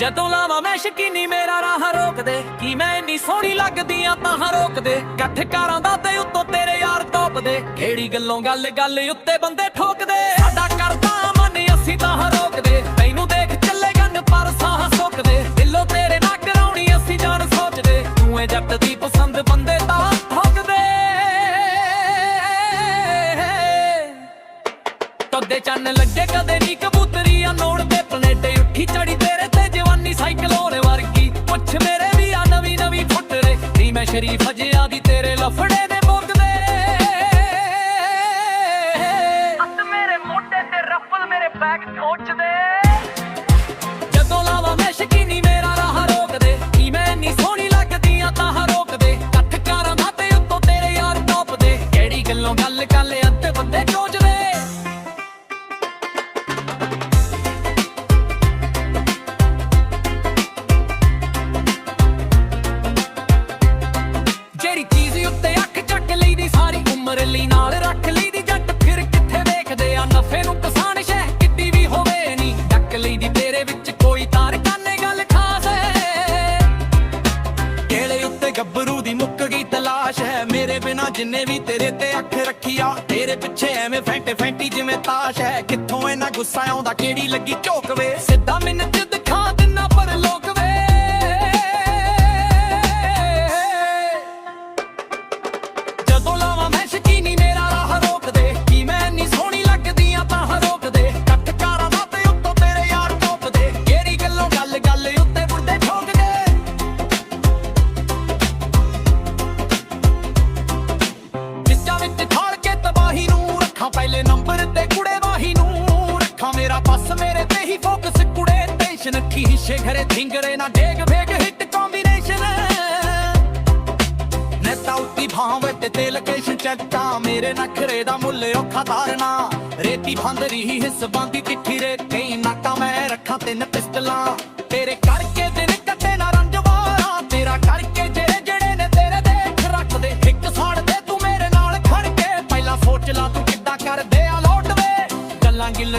ਜਦੋਂ ਲਾਵਾਂ ਮੈਂ ਸ਼ਕੀਨੀ ਮੇਰਾ ਰਾਹ ਰੋਕ ਦੇ ਕਿ ਮੈਂ ਇੰਨੀ ਸੋਹਣੀ ਲੱਗਦੀ ਆ ਤਾਂ ਰੋਕ ਦੇ ਇਕੱਠ ਕਾਰਾਂ ਦਾ ਤੇ ਉੱਤੋਂ ਤੇਰੇ ਯਾਰ ਟੋਪਦੇ ਕਿਹੜੀ ਗੱਲੋਂ ਗੱਲ ਉੱਤੇ ਬੰਦੇ ਠੋਕਦੇ ਸਾਡਾ ਕਰਦਾ ਮਨ ਅਸੀਂ ਤਾਂ ਰੋਕਦੇ ਤੈਨੂੰ ਦੇਖ ਚੱਲੇ ਗੰਨ ਪਰ ਸਾਹ ਸੁੱਕਦੇ ਦਿਲੋਂ ਤੇਰੇ ਨਾਲ ਕਰਾਉਣੀ ਅਸੀਂ ਜਾਨ ਸੋਚਦੇ ਤੂੰ ਏ ਜੱਟ ਦੀ ਪਸੰਦ ਬੰਦੇ ਤਾਂ ਠੋਕਦੇ ਤੱਦੇ ਚੰਨ ਲੱਗੇ ਕਦੇ ਨਹੀਂ ਕਬੂਤਰੀ ਆ ਨੋੜ ਦੇ ਪਲੇਟੇ ਉੱਠੀ ਚੜੀ ਤੇਰੇ ਤੇ ਜਵਾਨੀ ਸਾਈਕਲੋਨ ਵਰਗੀ ਪੁੱਛ ਮੇਰੇ ਵੀ ਆ ਨਵੀਂ ਫੁੱਟਰੇ ਨੀ ਮੈਂ ਸ਼ਰੀਫ ਅਜਿਆ ਦੀ ਤੇਰੇ ਲਫੜੇ ਨੇ ਮੋਕਦੇ ਹੱਥ ਮੇਰੇ ਮੋਢੇ ਤੇ ਰਫਲ ਮੇਰੇ ਬੈਗ ਖੋਚਦੇ ਜਦੋਂ ਲਾਵਾਂ ਮੈਂ ਸ਼ਕੀਨੀ ਮੇਰਾ ਰਾਹ ਰੋਕਦੇ ਕਿ ਮੈਂ ਇੰਨੀ ਸੋਹਣੀ ਲੱਗਦੀ ਆ ਤਾਂ ਰੋਕਦੇ ਇਕੱਠ ਕਾਰਾਂ ਦਾ ਤੇ ਉੱਤੋਂ ਤੇਰੇ ਯਾਰ ਟੋਪਦੇ ਕਿਹੜੀ ਗੱਲੋਂ ਗੱਲ ਅੱਧੇ ਬੰਦੇ ਚੋਚਦੇ ਜਿਹੜੀ ਚੀਜ਼ ਉੱਤੇ ਅੱਖ ਚੱਕ ਲਈਦੀ ਸਾਰੀ ਉਮਰ ਲਈ ਨਾਲ ਰੱਖ ਲਈਦੀ ਜੱਟ ਫਿਰ ਕਿੱਥੇ ਵੇਖਦੇ ਆ ਨਫੇ ਨੂੰ ਕਿਸਾਨ ਸ਼ਹਿ ਕਿੱਡੀ ਵੀ ਹੋਵੇ ਨੀ ਡੱਕ ਲਈਦੀ ਤੇਰੇ ਵਿੱਚ ਕੋਈ ਤਾਰ ਕਾਨੇ ਗੱਲ ਖਾਸ ਹੈ ਕਿਹੜੇ ਉੱਤੇ ਗੱਭਰੂ ਦੀ ਮੁੱਕ ਗਈ ਤਲਾਸ਼ ਹੈ ਮੇਰੇ ਬਿਨਾ ਜਿੰਨੇ ਵੀ ਤੇਰੇ ਤੇ ਅੱਖ ਰੱਖੀ ਆ ਤੇਰੇ ਪਿੱਛੇ ਐਵੇਂ ਫੈਂਟੀ ਜਿਵੇਂ ਤਾਸ਼ ਹੈ ਕਿੱਥੋਂ ਇਹਨਾਂ ਗੁੱਸਾ ਆਉਂਦਾ ਕਿਹੜੀ ਲੱਗੀ ਝੋਕ ਵੇ ਸਿੱਧਾ ਮਿੰਟ ਦਿਖਾ ਦਿਨਾ ਪਰ ਲੋਕ ਵੇ ਜਦੋਂ ਲਾਵਾਂ ਮੈਂ ਸ਼ਕੀਨੀ ਮੇਰਾ ਰਾਹ ਰੋਕਦੇ ਕਿ ਮੈਂ ਇੰਨੀ ਸੋਹਣੀ ਲੱਗਦੀ ਆ ਤਾਂ ਰੋਕਦੇ ਇਕੱਠ ਕਾਰਾਂ ਦਾ ਤੇ ਉੱਤੋਂ ਤੇਰੇ ਯਾਰ ਟੋਪਦੇ ਕਿਹੜੀ ਗੱਲੋਂ ਗੱਲ ਉੱਤੇ ਮੁੰਡੇ ਠੋਕਦੇ ਜਿੱਚਾ ਵਿੱਚ ਠਾਲ ਕੇ ਤਬਾਹੀ ਨੂੰ ਰੱਖਾਂ ਪਹਿਲੇ ਨੰਬਰ ਤੇ ਕੁੜੇ ਵਾਹੀ ਨੂੰ ਰੱਖਾਂ ਮੇਰਾ ਬਸ ਮੇਰੇ ਤੇ ਹੀ ਫੋਕਸ ਕੁੜੇ ਟੈਨਸ਼ਨ ਅੱਖੀ ਹਿੱਸੇ ਘਰੇ ਥਿੰਗਰੇ ਨਾ ਡੇਗ ਵੇਗ ਹਿੱਟ ਕੰਬੀਨੇਸ਼ਨ ਨੈਤਾ ਉੱਤੀ ਭਾਵੇਂ ਤੇ ਲੋਕੇਸ਼ਨ ਚੱਕਾਂ ਮੇਰੇ ਨਖਰੇ ਦਾ ਮੁੱਲ ਔਖਾ ਧਾਰਨਾ ਰੇਤੀ ਫੰਦ ਰਹੀ ਹਿੱਸ ਬੰਦੀ ਚਿੱਠੀ ਰੇਤੇ ਨਾਕਾਂ ਮੈਂ ਰੱਖਾਂ 3 ਪਿਸਟਲਾਂ ਤੇਰੇ ਕਰਕੇ ਦਿਨ ਕੱਟੇ ਨਾ ਰੰਜਵਾਰਾ ਤੇਰਾ ਕਰਕੇ ਜਿਹੜੇ ਨੇ ਤੇਰੇ ਦੇਖ ਰੱਖਦੇ ਇੱਕ ਸਾੜ ਦੇ ਤੂੰ ਮੇਰੇ ਨਾਲ ਖੜ ਕੇ ਪਹਿਲਾਂ ਸੋਚ ਲਾ ਤੂੰ ਕਿੱਦਾਂ ਕਰਦੇ ਆ ਲੋਟ ਵੇ ਗੱਲਾਂ ਗਿੱਲ